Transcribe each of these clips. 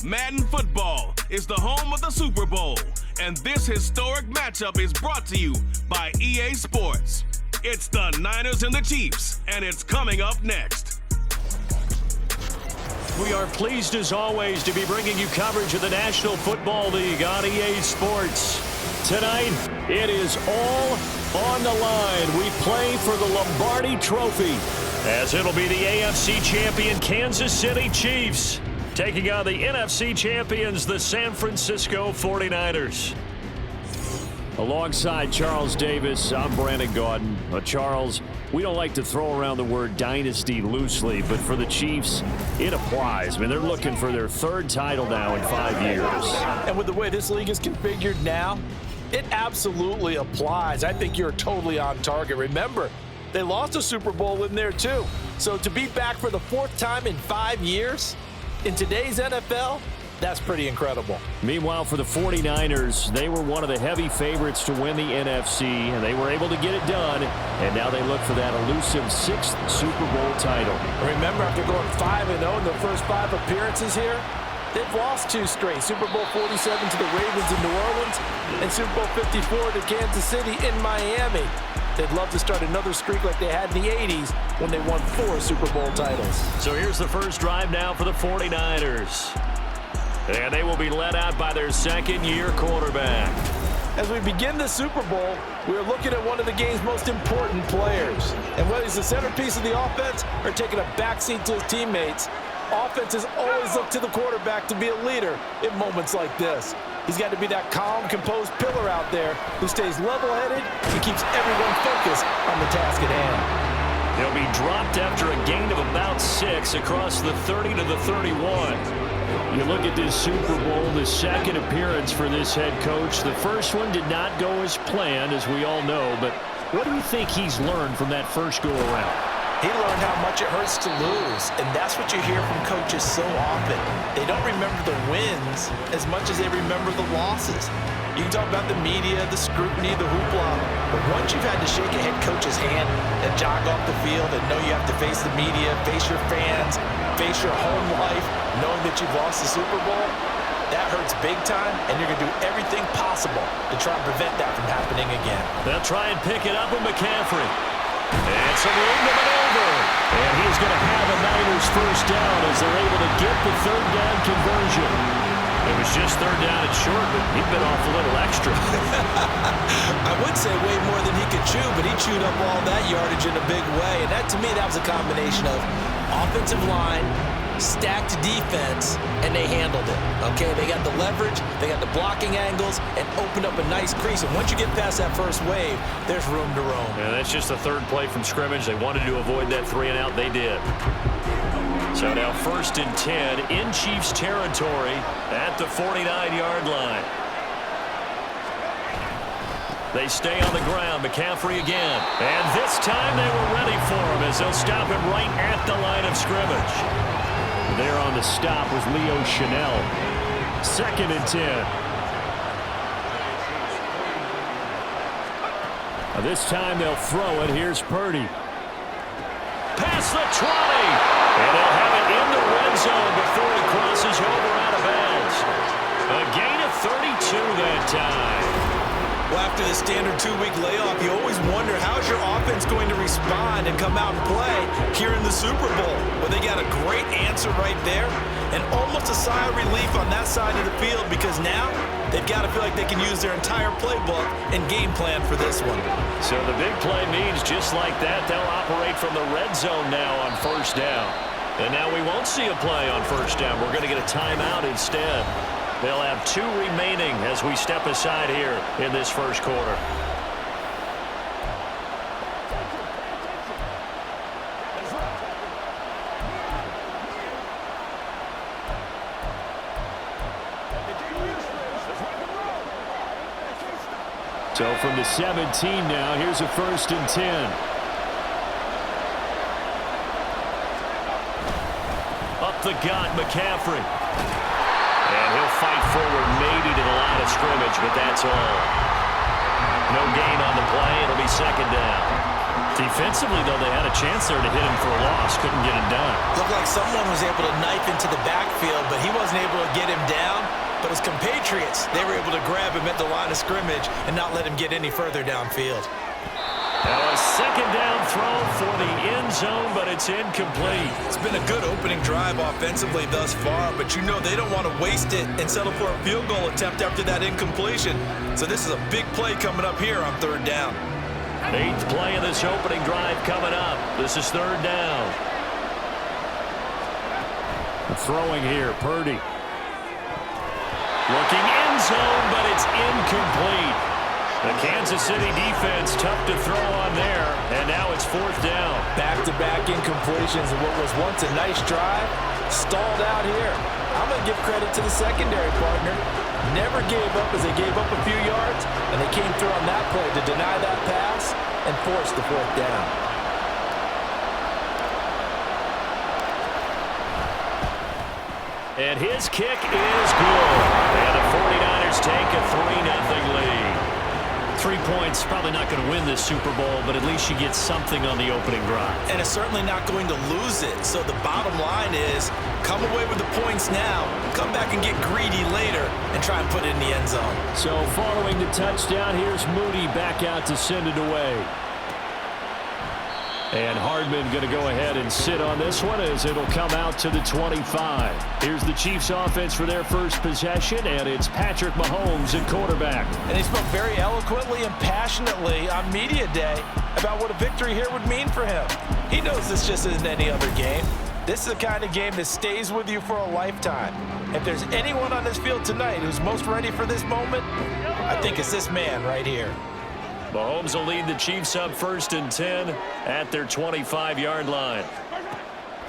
Madden Football is the home of the Super Bowl, and this historic matchup is brought to you by EA Sports. It's the Niners and the Chiefs, and it's coming up next. We are pleased, as always, to be bringing you coverage of the National Football League on EA Sports. Tonight, it is all on the line. We play for the Lombardi Trophy, as it'll be the AFC champion Kansas City Chiefs taking on the NFC champions, the San Francisco 49ers. Alongside Charles Davis, I'm Brandon Gaudin. Charles, we don't like to throw around the word dynasty loosely, but for the Chiefs, it applies. I mean, they're looking for their third title now in 5 years. And with the way this league is configured now, it absolutely applies. I think you're totally on target. Remember, they lost a Super Bowl in there too. So to be back for the fourth time in 5 years in today's NFL, that's pretty incredible. Meanwhile, for the 49ers, they were one of the heavy favorites to win the NFC, and they were able to get it done, and now they look for that elusive 6th Super Bowl title. Remember, after going 5-0 in their first 5 appearances here, they've lost 2 straight. Super Bowl 47 to the Ravens in New Orleans, and Super Bowl 54 to Kansas City in Miami. They'd love to start another streak like they had in the 80s when they won 4 Super Bowl titles. So here's the first drive now for the 49ers. And they will be led out by their second-year quarterback. As we begin the Super Bowl, we're looking at one of the game's most important players. And whether he's the centerpiece of the offense or taking a backseat to his teammates, offenses always look to the quarterback to be a leader in moments like this. He's got to be that calm, composed pillar out there who stays level-headed and keeps everyone focused on the task at hand. He'll be dropped after a gain of about 6 across the 30 to the 31. You look at this Super Bowl, the second appearance for this head coach. The first one did not go as planned, as we all know, but what do you think he's learned from that first go-around? He learned how much it hurts to lose, and that's what you hear from coaches so often. They don't remember the wins as much as they remember the losses. You can talk about the media, the scrutiny, the hoopla, but once you've had to shake a head coach's hand and jog off the field and know you have to face the media, face your fans, face your home life, knowing that you've lost the Super Bowl, that hurts big time, and you're going to do everything possible to try and prevent that from happening again. They'll try and pick it up with McCaffrey. And some room to maneuver. And he's going to have a Niners first down as they're able to get the third down conversion. It was just third down and short, but he bit off a little extra. I would say way more than he could chew, but he chewed up all that yardage in a big way. And that, to me, that was a combination of offensive line, stacked defense, and they handled it. Okay, they got the leverage, they got the blocking angles, and opened up a nice crease. And once you get past that first wave, there's room to roam. Yeah, that's just the third play from scrimmage. They wanted to avoid that 3-and-out. They did. So now 1st and 10 in Chiefs territory at the 49-yard line. They stay on the ground. McCaffrey again. And this time they were ready for him as they'll stop him right at the line of scrimmage. There on the stop was Leo Chanel. 2nd and 10. This time they'll throw it. Here's Purdy. Past the 20. And they'll have it in the red zone before he crosses over out of bounds. A gain of 32 that time. Well, after the standard 2-week layoff, you always wonder how's your offense going to respond and come out and play here in the Super Bowl. Well, they got a great answer right there and almost a sigh of relief on that side of the field because now they've got to feel like they can use their entire playbook and game plan for this one. So the big play means just like that, they'll operate from the red zone now on 1st down. And now we won't see a play on 1st down. We're going to get a timeout instead. They'll have 2 remaining as we step aside here in this first quarter. So from the 17 now, here's a 1st and 10. Up the gut, McCaffrey. And he'll fight forward maybe to the line of scrimmage, but that's all. No gain on the play. It'll be 2nd down. Defensively, though, they had a chance there to hit him for a loss. Couldn't get it done. Looked like someone was able to knife into the backfield, but he wasn't able to get him down. But his compatriots, they were able to grab him at the line of scrimmage and not let him get any further downfield. Now a second down throw for the end zone, but it's incomplete. It's been a good opening drive offensively thus far, but you know they don't want to waste it and settle for a field goal attempt after that incompletion. So this is a big play coming up here on third down. 8th play of this opening drive coming up. This is third down. Throwing here, Purdy. Looking end zone, but it's incomplete. The Kansas City defense tough to throw on there, and now it's fourth down. Back-to-back incompletions of what was once a nice drive, stalled out here. I'm going to give credit to the secondary partner. Never gave up as they gave up a few yards, and they came through on that play to deny that pass and force the fourth down. And his kick is good. And the 49ers take a 3-0 lead. 3 points, probably not going to win this Super Bowl, but at least you get something on the opening drive. And it's certainly not going to lose it. So the bottom line is, come away with the points now, come back and get greedy later, and try and put it in the end zone. So following the touchdown, here's Moody back out to send it away. And Hardman going to go ahead and sit on this one as it'll come out to the 25. Here's the Chiefs offense for their first possession, and it's Patrick Mahomes at quarterback. And he spoke very eloquently and passionately on media day about what a victory here would mean for him. He knows this just isn't any other game. This is the kind of game that stays with you for a lifetime. If there's anyone on this field tonight who's most ready for this moment, I think it's this man right here. Mahomes will lead the Chiefs up 1st and 10 at their 25-yard line.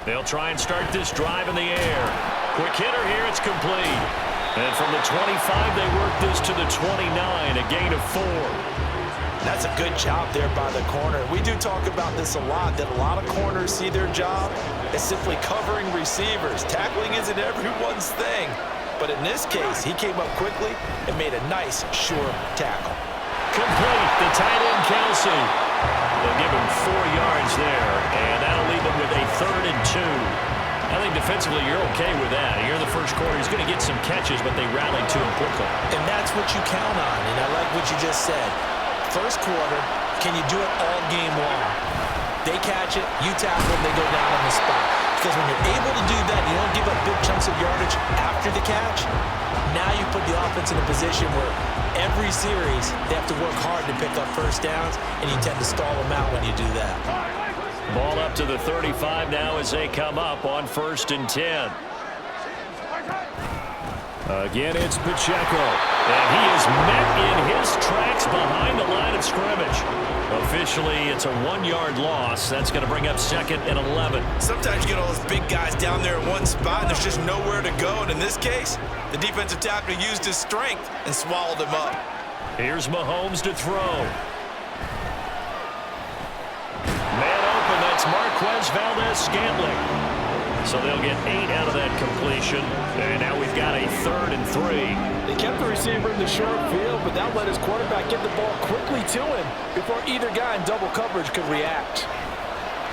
They'll try and start this drive in the air. Quick hitter here, it's complete. And from the 25, they work this to the 29, a gain of 4. That's a good job there by the corner. We do talk about this a lot, that a lot of corners see their job as simply covering receivers. Tackling isn't everyone's thing. But in this case, he came up quickly and made a nice, sure tackle. Complete, the tight end, Kelsey. They'll give him 4 yards there, and that'll leave him with a 3rd and 2. I think defensively you're okay with that. Here in the first quarter, he's going to get some catches, but they rallied to him quickly. And that's what you count on, and I like what you just said. First quarter, can you do it all game long? They catch it, you tackle them, they go down on the spot. Because when you're able to do that, you don't give up big chunks of yardage after the catch. Now you put the offense in a position where every series they have to work hard to pick up first downs, and you tend to stall them out when you do that. Ball up to the 35 now as they come up on 1st and 10. Again, it's Pacheco, and he is met in his tracks behind the line of scrimmage. Officially, it's a 1-yard loss. That's going to bring up 2nd and 11. Sometimes you get all those big guys down there in one spot, and there's just nowhere to go. And in this case, the defensive tackle used his strength and swallowed him up. Here's Mahomes to throw. Man open, that's Marquez Valdez-Scantling. So they'll get 8 out of that completion. And now we've got a 3rd and 3. They kept the receiver in the short field, but that let his quarterback get the ball quickly to him before either guy in double coverage could react.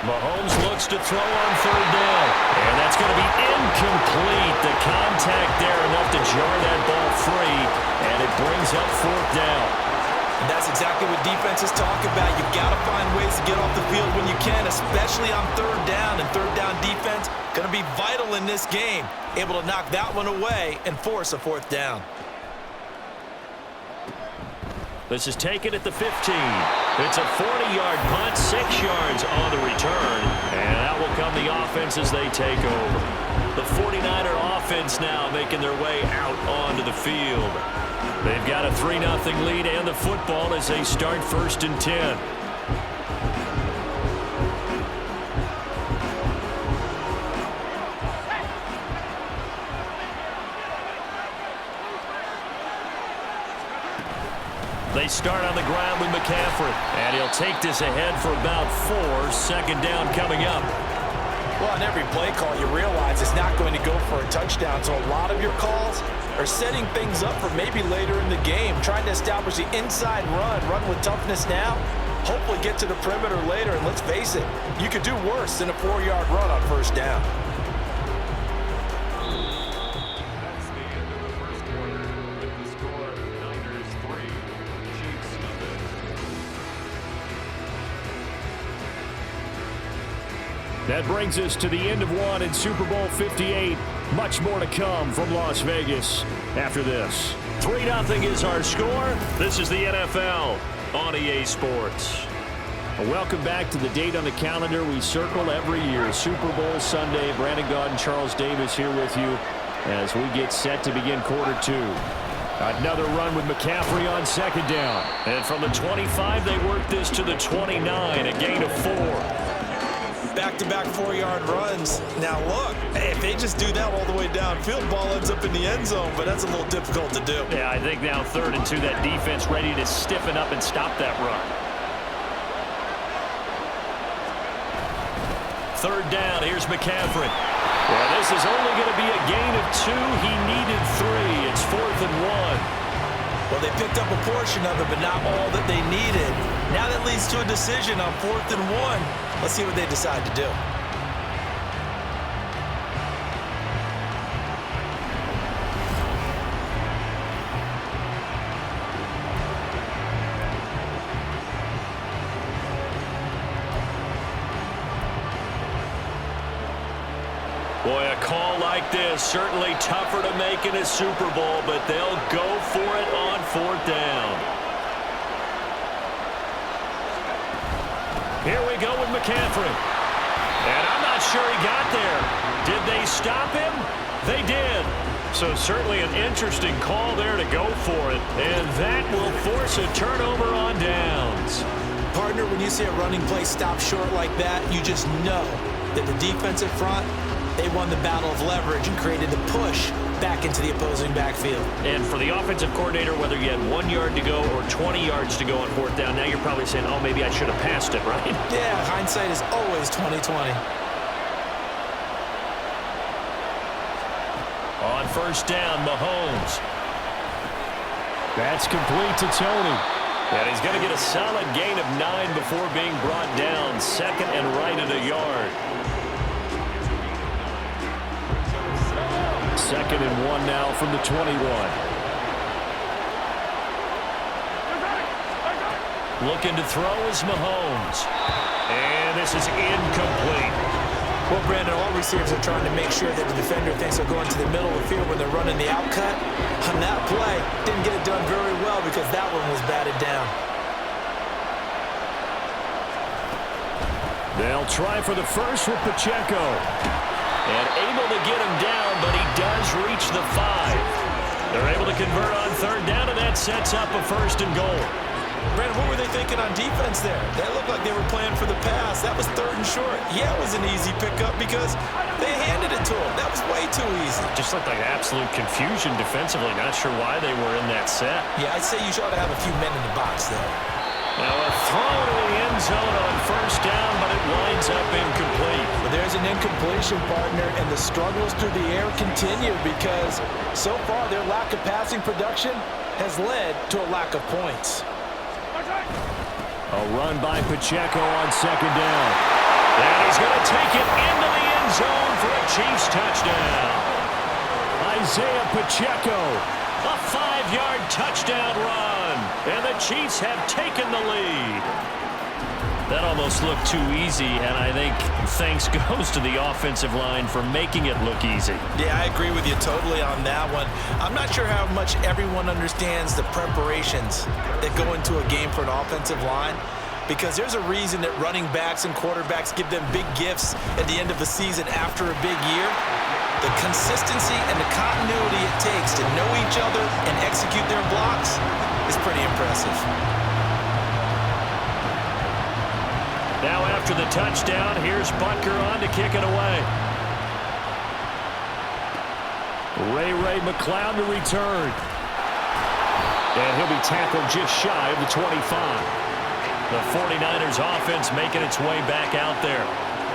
Mahomes looks to throw on 3rd down. And that's going to be incomplete. The contact there enough to jar that ball free. And it brings up 4th down. And that's exactly what defenses talk about. You've got to find ways to get off the field when you can, especially on 3rd down. And 3rd down defense going to be vital in this game. Able to knock that one away and force a 4th down. This is taken at the 15. It's a 40-yard punt, 6 yards on the return. And that will come the offense as they take over. The 49er offense now making their way out onto the field. They've got a 3-0 lead and the football as they start 1st and 10. They start on the ground with McCaffrey, and he'll take this ahead for about 4. 2nd down coming up. Well, on every play call, you realize it's not going to go for a touchdown, so a lot of your calls are setting things up for maybe later in the game, trying to establish the inside run with toughness now, hopefully get to the perimeter later, and let's face it, you could do worse than a 4-yard run on first down. That's the end of the first quarter with the score Niners 3, Chiefs nothing. That brings us to the end of one in Super Bowl 58. Much more to come from Las Vegas after this. 3-0 is our score. This is the NFL on EA Sports. Welcome back to the date on the calendar we circle every year. Super Bowl Sunday. Brandon Gaud and Charles Davis here with you as we get set to begin quarter two. Another run with McCaffrey on second down. And from the 25, they work this to the 29, a gain of 4. Back-to-back 4-yard runs. Now look, if they just do that all the way downfield, ball ends up in the end zone, but that's a little difficult to do. Yeah, I think now 3rd and 2, that defense ready to stiffen up and stop that run. 3rd down, here's McCaffrey. Well, this is only going to be a gain of 2. He needed 3. It's 4th and 1. Well, they picked up a portion of it, but not all that they needed. Now that leads to a decision on 4th and 1. Let's see what they decide to do. Boy, a call like this, certainly tougher to make in a Super Bowl, but they'll go for it on 4th down. Here we go with McCaffrey. And I'm not sure he got there. Did they stop him? They did. So certainly an interesting call there to go for it. And that will force a turnover on downs. Partner, when you see a running play stop short like that, you just know that the defensive front, they won the battle of leverage and created the push back into the opposing backfield. And for the offensive coordinator, whether you had 1 yard to go or 20 yards to go on 4th down, now you're probably saying, oh, maybe I should have passed it, right? Yeah, hindsight is always 20/20. On 1st down, Mahomes. That's complete to Tony. And he's going to get a solid gain of 9 before being brought down. 2nd and right at a yard. 2nd and 1 now from the 21. Looking to throw is Mahomes. And this is incomplete. Well, Brandon, all receivers are trying to make sure that the defender thinks they're going to the middle of the field when they're running the out cut. On that play, didn't get it done very well because that one was batted down. They'll try for the first with Pacheco. And able to get him down, but he does reach the 5. They're able to convert on 3rd down, and that sets up a 1st and goal. Brandon, what were they thinking on defense there? That looked like they were playing for the pass. That was 3rd and short. Yeah, it was an easy pickup because they handed it to him. That was way too easy. Just looked like absolute confusion defensively. Not sure why they were in that set. Yeah, I'd say you should have a few men in the box there. Now a throw to the end zone on 1st down, but it winds up incomplete. But there's an incompletion, partner, and the struggles through the air continue because so far their lack of passing production has led to a lack of points. A run by Pacheco on 2nd down. And he's going to take it into the end zone for a Chiefs touchdown. Isaiah Pacheco, a 5-yard touchdown run. And the Chiefs have taken the lead. That almost looked too easy, and I think thanks goes to the offensive line for making it look easy. Yeah, I agree with you totally on that one. I'm not sure how much everyone understands the preparations that go into a game for an offensive line, because there's a reason that running backs and quarterbacks give them big gifts at the end of the season after a big year. The consistency and the continuity it takes to know each other and execute their blocks is pretty impressive. Now after the touchdown, here's Butker on to kick it away. Ray McCloud to return. And he'll be tackled just shy of the 25. The 49ers offense making its way back out there.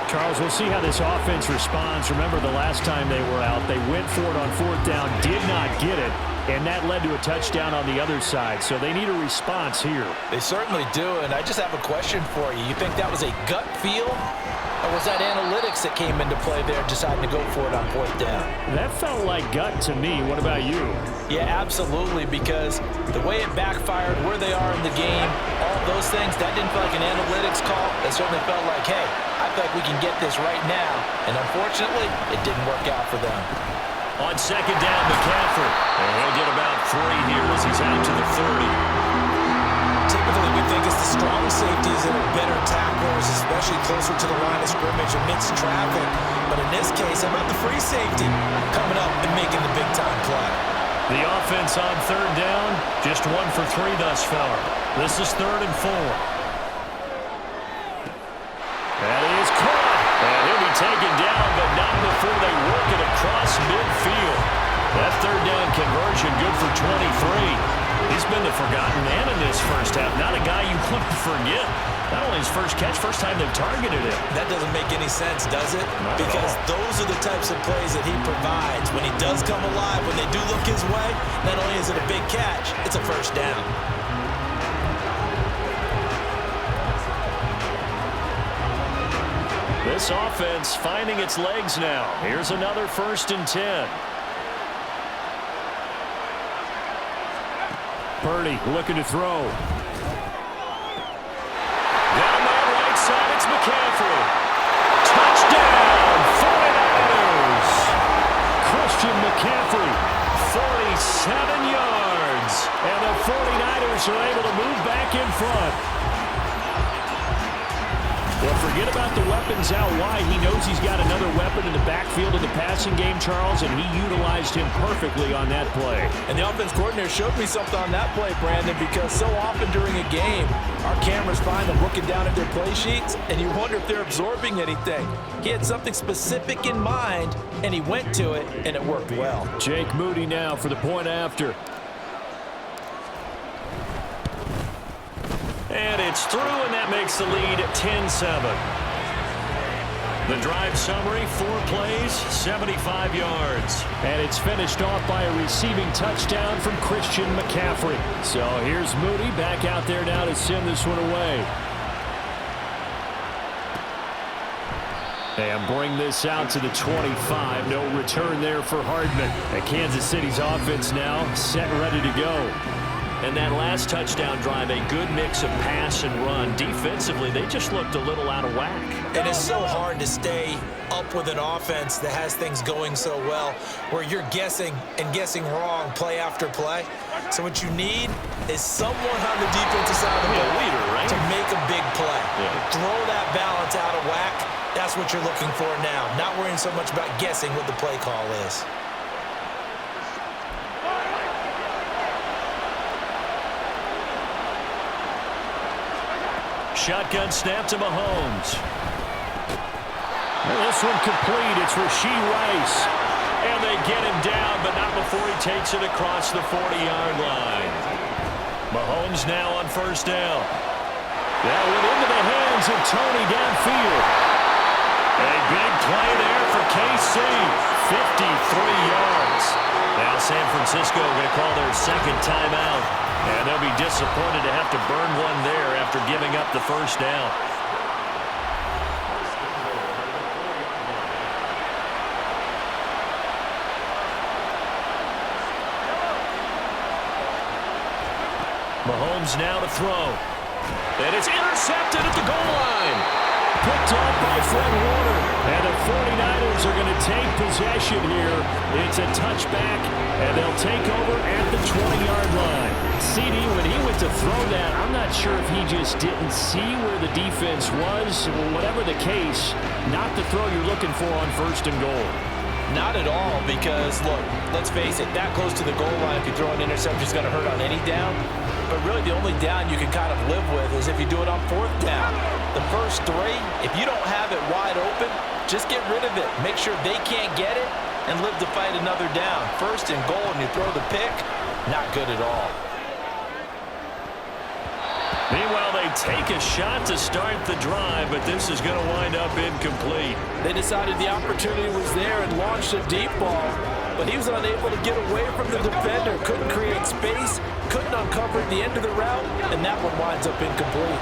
Charles, we'll see how this offense responds. Remember the last time they were out, they went for it on 4th down, did not get it, and that led to a touchdown on the other side. So they need a response here. They certainly do, and I just have a question for you. You think that was a gut feel, or was that analytics that came into play there deciding to go for it on 4th down? That felt like gut to me. What about you? Yeah, absolutely, because the way it backfired, where they are in the game, all those things, that didn't feel like an analytics call. It certainly felt like, hey, I feel like we can get this right now. And unfortunately, it didn't work out for them. On 2nd down, McCaffrey. And he'll get about 3 here as he's out to the 30. Typically, we think it's the strong safeties that are better tacklers, especially closer to the line of scrimmage amidst traffic. But in this case, how about the free safety coming up and making the big-time play? The offense on 3rd down, just 1 for 3 thus far. This is 3rd and 4. That is caught. And he'll be taken down, but not before they work it across midfield. That 3rd down conversion good for 23. He's been the forgotten man in this first half. Not a guy you want to forget. Not only his first catch, first time they've targeted him. That doesn't make any sense, does it? Not because those are the types of plays that he provides. When he does come alive, when they do look his way, not only is it a big catch, it's a first down. This offense finding its legs now. Here's another 1st and 10. Purdy looking to throw. Down that right side, it's McCaffrey. Touchdown, 49ers. Christian McCaffrey, 47 yards. And the 49ers are able to move back in front. Well, forget about the weapons out wide. He knows he's got another weapon in the backfield of the passing game, Charles, and he utilized him perfectly on that play. And the offense coordinator showed me something on that play, Brandon, because so often during a game, our cameras find them looking down at their play sheets, and you wonder if they're absorbing anything. He had something specific in mind, and he went to it, and it worked well. Jake Moody now for the point after. And it's through, and that makes the lead 10-7. The drive summary, 4 plays, 75 yards. And it's finished off by a receiving touchdown from Christian McCaffrey. So here's Moody back out there now to send this one away. And bring this out to the 25. No return there for Hardman. And Kansas City's offense now set and ready to go. And that last touchdown drive, a good mix of pass and run. Defensively, they just looked a little out of whack. And it's so hard to stay up with an offense that has things going so well, where you're guessing and guessing wrong play after play. So what you need is someone on the defensive side of the ball leader, right? to make a big play. Yeah. Throw that balance out of whack. That's what you're looking for now. Not worrying so much about guessing what the play call is. Shotgun snap to Mahomes. And this one complete. It's Rashee Rice. And they get him down, but not before he takes it across the 40-yard line. Mahomes now on 1st down. That went into the hands of Tony downfield. A big play there for KC. 53 yards. Now San Francisco going to call their 2nd timeout. And they'll be disappointed to have to burn one there after giving up the 1st down. Mahomes now to throw. And it's intercepted at the goal line. Picked off by Fred Warner. And the 49ers are going to take possession here. It's a touchback, and they'll take over at the 20-yard line. CD, when he went to throw that, I'm not sure if he just didn't see where the defense was. Whatever the case, not the throw you're looking for on 1st and goal. Not at all, because, look, let's face it, that close to the goal line, if you throw an interception, it's going to hurt on any down. But really, the only down you can kind of live with is if you do it on 4th down. The first 3, if you don't have it wide open, just get rid of it. Make sure they can't get it and live to fight another down. 1st and goal, and you throw the pick, not good at all. Meanwhile, they take a shot to start the drive, but this is going to wind up incomplete. They decided the opportunity was there and launched a deep ball, but he was unable to get away from the defender, couldn't create space, couldn't uncover at the end of the route, and that one winds up incomplete.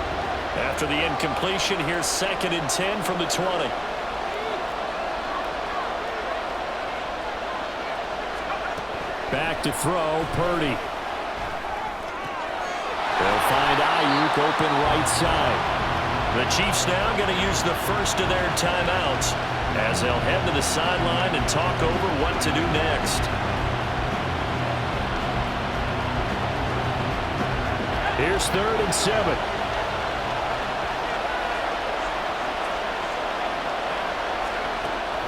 After the incompletion, here's 2nd and 10 from the 20. Back to throw, Purdy. They'll find Ayuk open right side. The Chiefs now going to use the first of their timeouts as they'll head to the sideline and talk over what to do next. Here's 3rd and 7.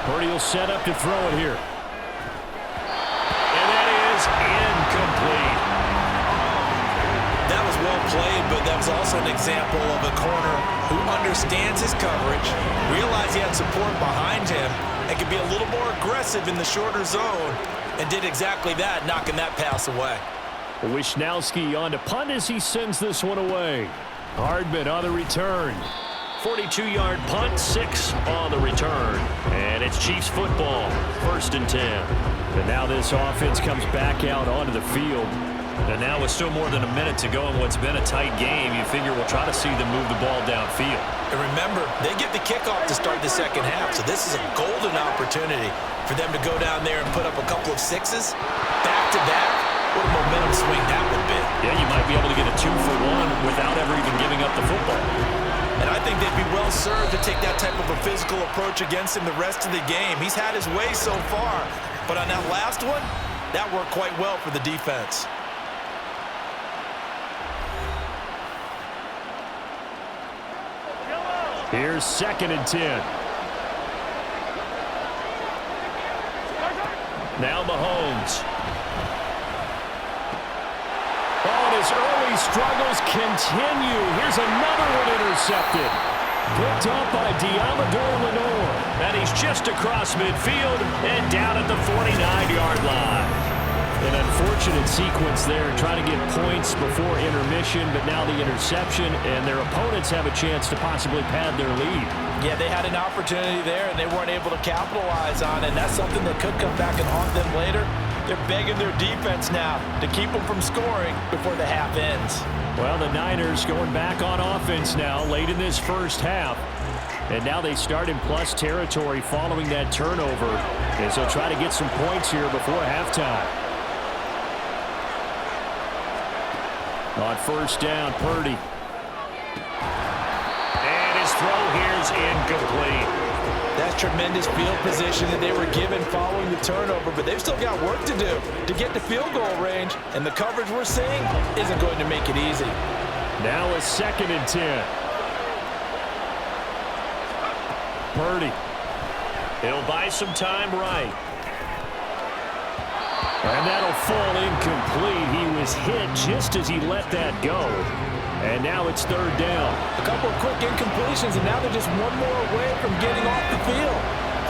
Purdy will set up to throw it here. And that is incomplete. That was well played, but that was also an example of a corner who understands his coverage, realized he had support behind him, and could be a little more aggressive in the shorter zone, and did exactly that, knocking that pass away. Wishnowski on to punt as he sends this one away. Hardman on the return. 42-yard punt, 6 on the return. And it's Chiefs football, 1st and 10. And now this offense comes back out onto the field. And now with still more than a minute to go in what's been a tight game, you figure we'll try to see them move the ball downfield. And remember, they get the kickoff to start the second half, so this is a golden opportunity for them to go down there and put up a couple of 6s back-to-back. What a momentum swing that would be. Yeah, you might be able to get a 2-for-1 without ever even giving up the football. And I think they'd be well served to take that type of a physical approach against him the rest of the game. He's had his way so far, but on that last one, that worked quite well for the defense. Here's 2nd and 10. Now Mahomes. Oh, and his early struggles continue. Here's another one intercepted. Picked up by Diamador Lenore. And he's just across midfield and down at the 49-yard line. An unfortunate sequence there, trying to get points before intermission, but now the interception, and their opponents have a chance to possibly pad their lead. Yeah, they had an opportunity there, and they weren't able to capitalize on it, and that's something that could come back and haunt them later. They're begging their defense now to keep them from scoring before the half ends. Well, the Niners going back on offense now late in this first half. And now they start in plus territory following that turnover as they'll try to get some points here before halftime. On 1st down, Purdy. And his throw here's incomplete. That's tremendous field position that they were given following the turnover, but they've still got work to do to get to field goal range, and the coverage we're seeing isn't going to make it easy. Now a 2nd and 10. Purdy. He'll buy some time right. And that'll fall incomplete. He was hit just as he let that go. And now it's 3rd down. A couple of quick incompletions, and now they're just one more away from getting off the field.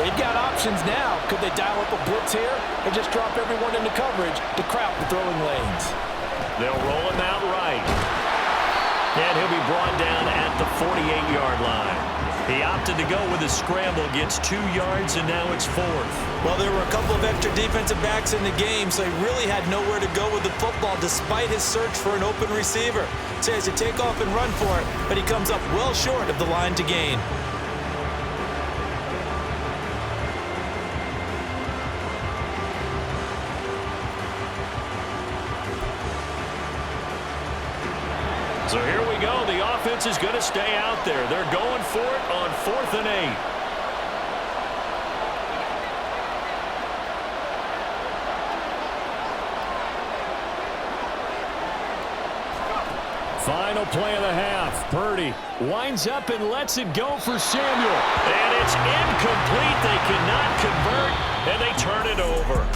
They've got options now. Could they dial up a blitz here or just drop everyone into coverage to crowd the throwing lanes? They'll roll him out right. And he'll be brought down at the 48-yard line. He opted to go with a scramble, gets 2 yards, and now it's 4th. Well, there were a couple of extra defensive backs in the game, so he really had nowhere to go with the football despite his search for an open receiver. So he has to take off and run for it, but he comes up well short of the line to gain. So here we go. The offense is going to stay out there. They're going for it on 4th and 8. Final play of the half. Purdy winds up and lets it go for Samuel. And it's incomplete. They cannot convert, and they turn it over.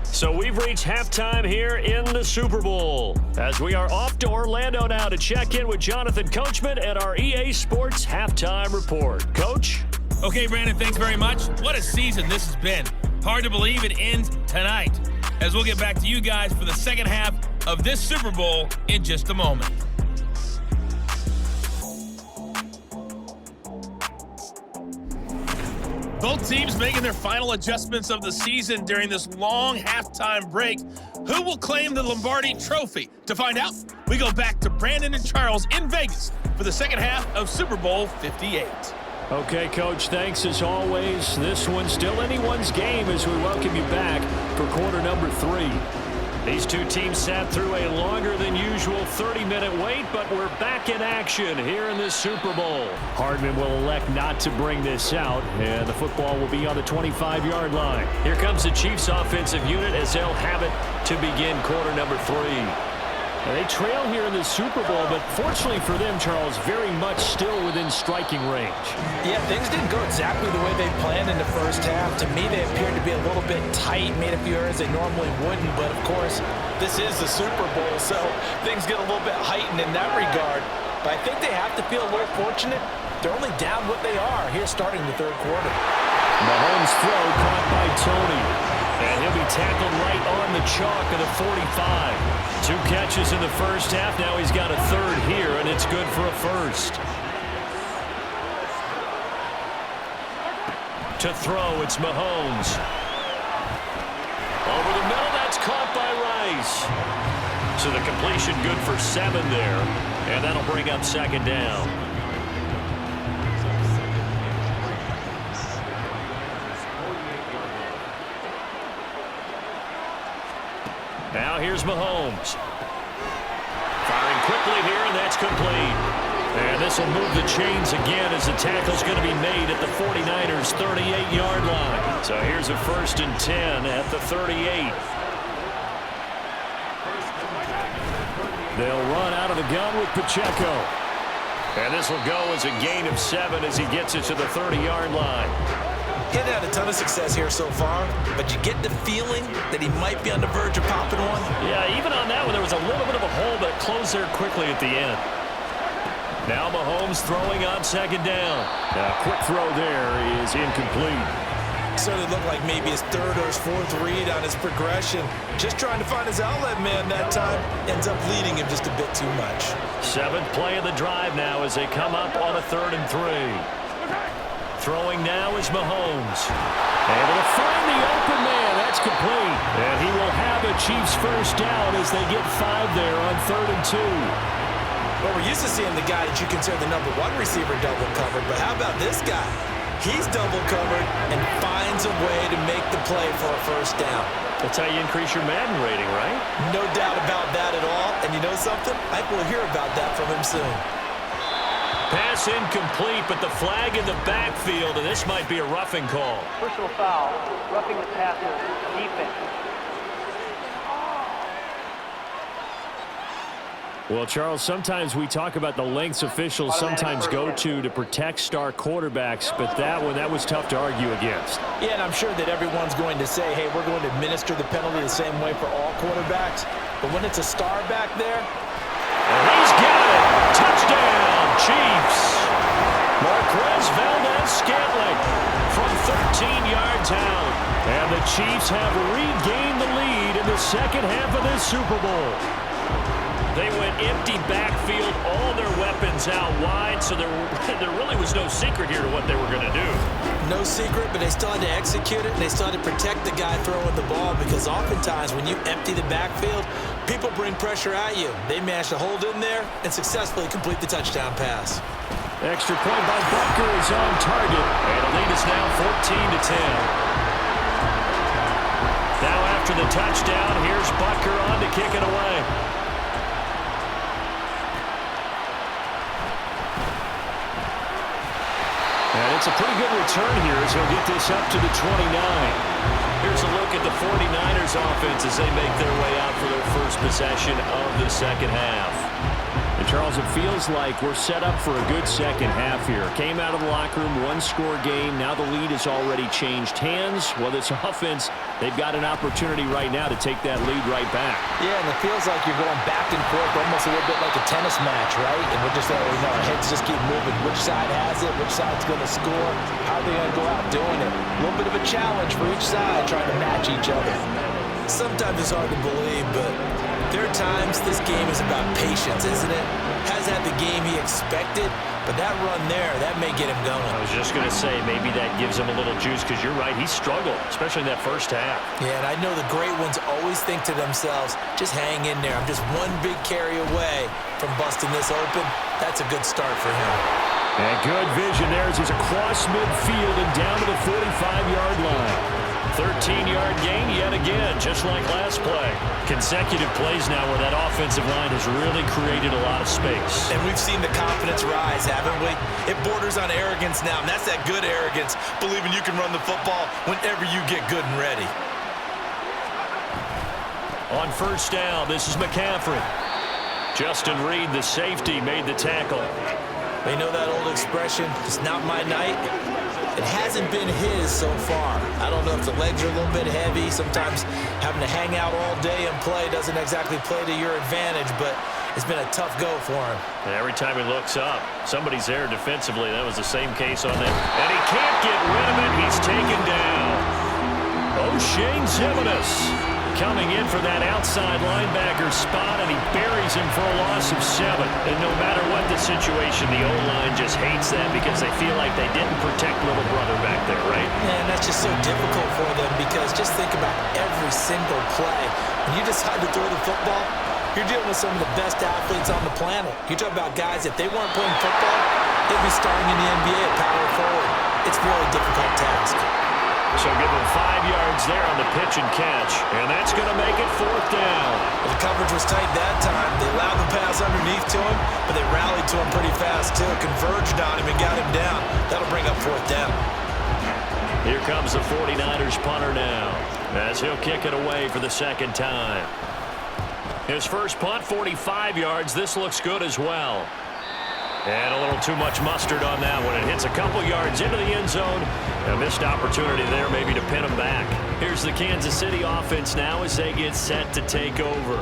So we've reached halftime here in the Super Bowl as we are off to Orlando now to check in with Jonathan Coachman at our EA Sports Halftime Report. Coach? Okay, Brandon, thanks very much. What a season this has been. Hard to believe it ends tonight, as we'll get back to you guys for the second half of this Super Bowl in just a moment. Both teams making their final adjustments of the season during this long halftime break. Who will claim the Lombardi Trophy? To find out, we go back to Brandon and Charles in Vegas for the second half of Super Bowl 58. Okay, Coach, thanks as always. This one's still anyone's game as we welcome you back for quarter number 3. These two teams sat through a longer than usual 30-minute wait, but we're back in action here in this Super Bowl. Hardman will elect not to bring this out, and the football will be on the 25-yard line. Here comes the Chiefs offensive unit as they'll have it to begin quarter number 3. And they trail here in the Super Bowl, but fortunately for them, Charles, very much still within striking range. Yeah, things didn't go exactly the way they planned in the first half. To me, they appeared to be a little bit tight, made a few errors they normally wouldn't. But, of course, this is the Super Bowl, so things get a little bit heightened in that regard. But I think they have to feel a little fortunate. They're only down what they are here starting the third quarter. Mahomes' throw caught by Tony. And he'll be tackled right on the chalk of the 45. 2 catches in the first half. Now he's got a third here, and it's good for a first. To throw, it's Mahomes. Over the middle, that's caught by Rice. So the completion good for 7 there, and that'll bring up second down. Now here's Mahomes. Firing quickly here, and that's complete. And this will move the chains again as the tackle's going to be made at the 49ers' 38-yard line. So here's a 1st and 10 at the 38. They'll run out of the gun with Pacheco. And this will go as a gain of 7 as he gets it to the 30-yard line. He hasn't had a ton of success here so far, but you get the feeling that he might be on the verge of popping one. Yeah, even on that one, there was a little bit of a hole, but it closed there quickly at the end. Now Mahomes throwing on second down. A quick throw there is incomplete. Certainly looked like maybe his third or his fourth read on his progression. Just trying to find his outlet man that time. Ends up leading him just a bit too much. 7th play of the drive now as they come up on a 3rd and 3. Throwing now is Mahomes. Able to find the open man. That's complete. And he will have a Chiefs first down as they get 5 there on 3rd and 2. Well, we're used to seeing the guy that you consider the number 1 receiver double covered, but how about this guy? He's double covered and finds a way to make the play for a first down. That's how you increase your Madden rating, right? No doubt about that at all. And you know something? I think we'll hear about that from him soon. Pass incomplete, but the flag in the backfield, and this might be a roughing call. Personal foul, roughing the passer, defense. Well, Charles, sometimes we talk about the lengths officials sometimes go to protect star quarterbacks, but that was tough to argue against. Yeah, and I'm sure that everyone's going to say, hey, we're going to administer the penalty the same way for all quarterbacks. But when it's a star back there, and he's got it. Touchdown, Chiefs. Marquez Valdez-Scantling from 13 yards out. And the Chiefs have regained the lead in the second half of this Super Bowl. They went empty backfield, all their weapons out wide, so there really was no secret here to what they were going to do. No secret, but they still had to execute it, and they still had to protect the guy throwing the ball, because oftentimes when you empty the backfield, people bring pressure at you. They managed to hold in there and successfully complete the touchdown pass. Extra point by Butker is on target, and the lead is now 14-10. Now after the touchdown, here's Butker on to kick it away. And it's a pretty good return here as he'll get this up to the 29. Here's a look at the 49ers offense as they make their way out for their first possession of the second half. And Charles, it feels like we're set up for a good second half here. Came out of the locker room, 1-score game. Now the lead has already changed hands. Well, this offense, they've got an opportunity right now to take that lead right back. Yeah, and it feels like you're going back and forth almost a little bit like a tennis match, right? And we're just letting you know, our heads just keep moving. Which side has it? Which side's going to score? How are they going to go out doing it? A little bit of a challenge for each side trying to match each other. Sometimes it's hard to believe, but there are times this game is about patience, isn't it? hasn't had the game he expected, but that run there, that may get him going. I was just going to say, maybe that gives him a little juice, because you're right, he struggled, especially in that first half. Yeah, and I know the great ones always think to themselves, just hang in there. I'm just one big carry away from busting this open. That's a good start for him. And good vision there as he's across midfield and down to the 45-yard line. 13-yard gain yet again, just like last play. Consecutive plays now where that offensive line has really created a lot of space. And we've seen the confidence rise, haven't we? It borders on arrogance now, and that's that good arrogance, believing you can run the football whenever you get good and ready. On first down, this is McCaffrey. Justin Reed, the safety, made the tackle. They know that old expression, it's not my night. It hasn't been his so far. I don't know if the legs are a little bit heavy. Sometimes having to hang out all day and play doesn't exactly play to your advantage, but it's been a tough go for him. And every time he looks up, somebody's there defensively. That was the same case on them. And he can't get rid of it. He's taken down. O'Shane Zimenez coming in for that outside linebacker spot, and he buries him for a loss of 7. And no matter what the situation, the O-line just hates that because they feel like they didn't protect little brother back there, right? And that's just so difficult for them because just think about every single play. When you decide to throw the football, you're dealing with some of the best athletes on the planet. You talk about guys, if they weren't playing football, they'd be starting in the NBA at power forward. It's a really difficult task. So give him 5 yards there on the pitch and catch, and that's going to make it 4th down. Well, the coverage was tight that time. They allowed the pass underneath to him, but they rallied to him pretty fast, too. Converged on him and got him down. That'll bring up 4th down. Here comes the 49ers punter now, as he'll kick it away for the second time. His first punt, 45 yards. This looks good as well. And a little too much mustard on that one. It hits a couple yards into the end zone. A missed opportunity there maybe to pin him back. Here's the Kansas City offense now as they get set to take over.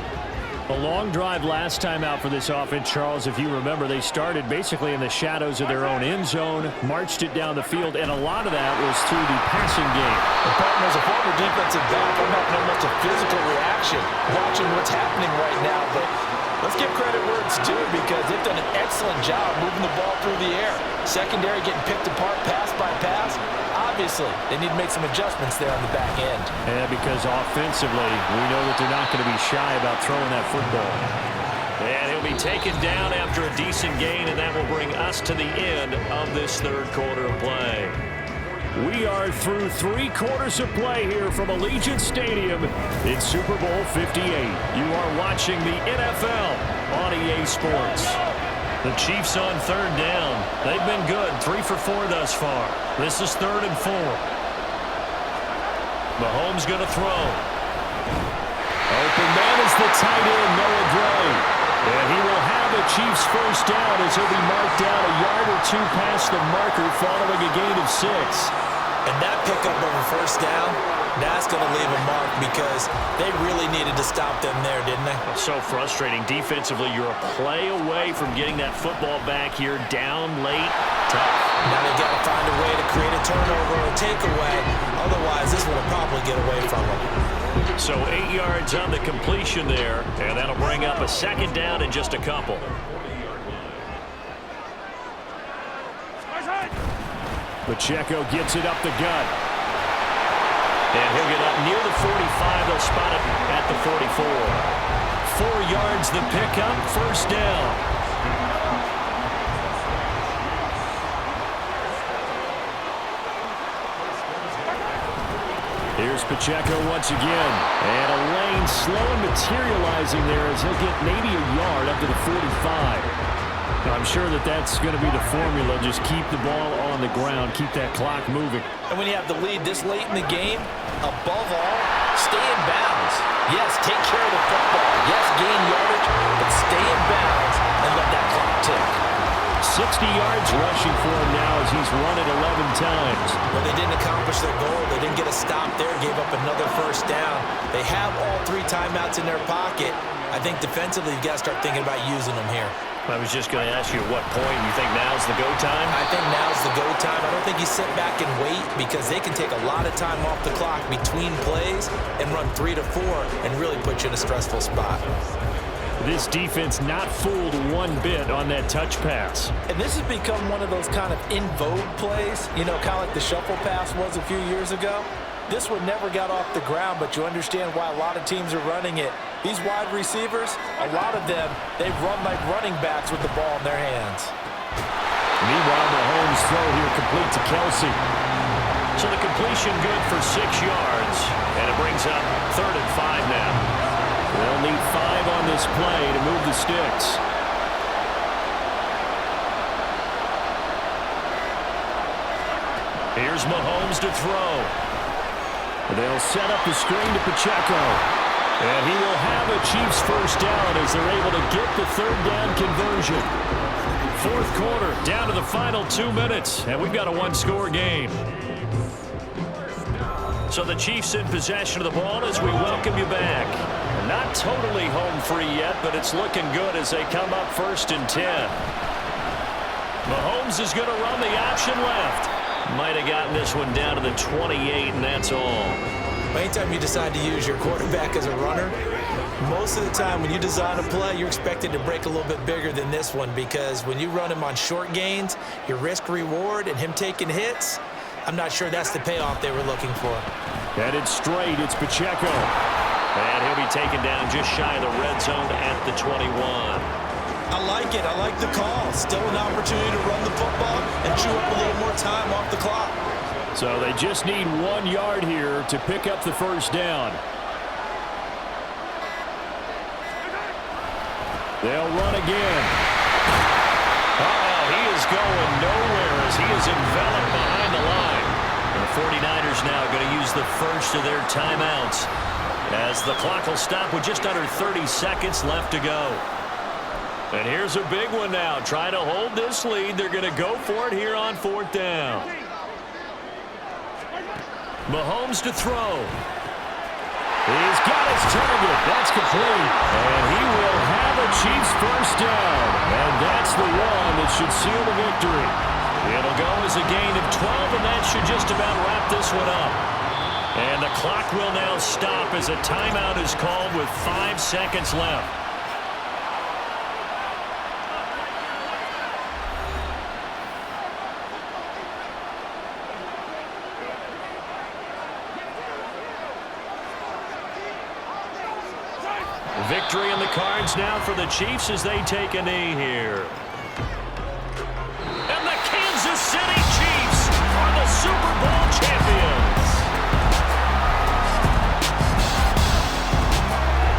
A long drive last time out for this offense, Charles. If you remember, they started basically in the shadows of their own end zone, marched it down the field, and a lot of that was through the passing game. The partner, as a former defensive back, I'm not knowing much of physical reaction watching what's happening right now, but let's give credit where it's due because they've done an excellent job moving the ball through the air. Secondary getting picked apart pass by pass. Obviously, they need to make some adjustments there on the back end. Yeah, because offensively, we know that they're not going to be shy about throwing that football. And he'll be taken down after a decent gain, and that will bring us to the end of this third quarter of play. We are through 3 quarters of play here from Allegiant Stadium in Super Bowl 58. You are watching the NFL on EA Sports. The Chiefs on third down. They've been good, 3 for 4 thus far. This is 3rd and 4. Mahomes going to throw. Open man is the tight end, Noah Gray. And he will have a Chiefs first down as he'll be marked down a yard or 2 past the marker following a gain of 6. And that pickup of a first down, that's going to leave a mark because they really needed to stop them there, didn't they? So frustrating. Defensively, you're a play away from getting that football back here down late. Tough. Now they've got to find a way to create a turnover or a takeaway. Otherwise, this will probably get away from them. So 8 yards on the completion there, and that'll bring up a second down in just a couple. Pacheco gets it up the gut. And he'll get up near the 45. They'll spot it at the 44. 4 yards the pickup, first down. Here's Pacheco once again. And a lane slow and materializing there as he'll get maybe a yard up to the 45. I'm sure that that's going to be the formula. Just keep the ball on the ground. Keep that clock moving. And when you have the lead this late in the game, above all, stay in bounds. Yes, take care of the football. Yes, gain yardage, but stay in bounds and let that clock tick. 60 yards rushing for him now as he's run it 11 times. Well, they didn't accomplish their goal. They didn't get a stop there, gave up another first down. They have all 3 timeouts in their pocket. I think defensively, you've got to start thinking about using them here. I was just going to ask you at what point you think now's the go time? I think now's the go time. I don't think you sit back and wait because they can take a lot of time off the clock between plays and run 3 to 4 and really put you in a stressful spot. This defense not fooled one bit on that touch pass. And this has become one of those kind of in vogue plays, you know, kind of like the shuffle pass was a few years ago. This one never got off the ground, but you understand why a lot of teams are running it. These wide receivers, a lot of them, they run like running backs with the ball in their hands. Meanwhile, Mahomes' throw here complete to Kelsey. So the completion good for 6 yards, and it brings up 3rd and 5 now. They'll need 5 on this play to move the sticks. Here's Mahomes to throw. They'll set up the screen to Pacheco. And he will have a Chiefs first down as they're able to get the 3rd down conversion. 4th quarter, down to the final 2 minutes, and we've got a 1-score game. So the Chiefs in possession of the ball as we welcome you back. Not totally home free yet, but it's looking good as they come up 1st and 10. Mahomes is going to run the option left. Might have gotten this one down to the 28, and that's all. Anytime you decide to use your quarterback as a runner, most of the time when you design a play, you're expected to break a little bit bigger than this one, because when you run him on short gains, your risk-reward and him taking hits, I'm not sure that's the payoff they were looking for. Headed straight, it's Pacheco. And he'll be taken down just shy of the red zone at the 21. I like it. I like the call. Still an opportunity to run the football and chew up a little more time off the clock. So they just need 1 yard here to pick up the first down. They'll run again. He is going nowhere as he is enveloped behind the line. And the 49ers now going to use the first of their timeouts as the clock will stop with just under 30 seconds left to go. And here's a big one now. Trying to hold this lead. They're going to go for it here on 4th down. Mahomes to throw. He's got his target. That's complete. And he will have a Chiefs first down. And that's the one that should seal the victory. It'll go as a gain of 12, and that should just about wrap this one up. And the clock will now stop as a timeout is called with 5 seconds left. Victory in the cards now for the Chiefs as they take a knee here. And the Kansas City Chiefs are the Super Bowl champions.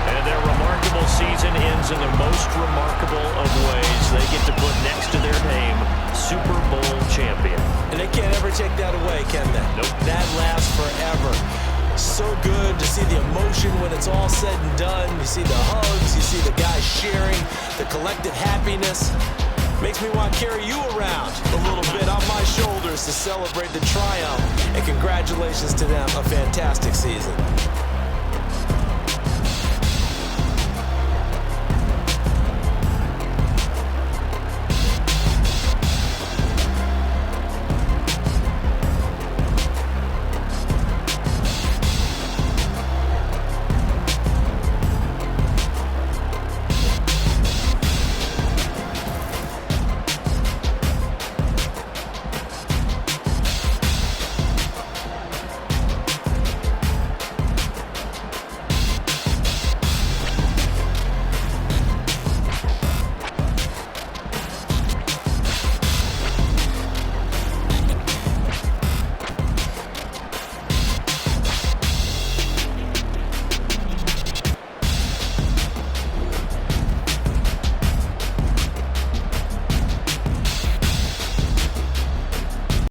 And their remarkable season ends in the most remarkable of ways. They get to put next to their name, Super Bowl champion. And they can't ever take that away, can they? Nope. That lasts forever. So good to see the emotion when it's all said and done. You see the hugs, you see the guys sharing, the collective happiness. Makes me want to carry you around a little bit on my shoulders to celebrate the triumph. And congratulations to them, a fantastic season.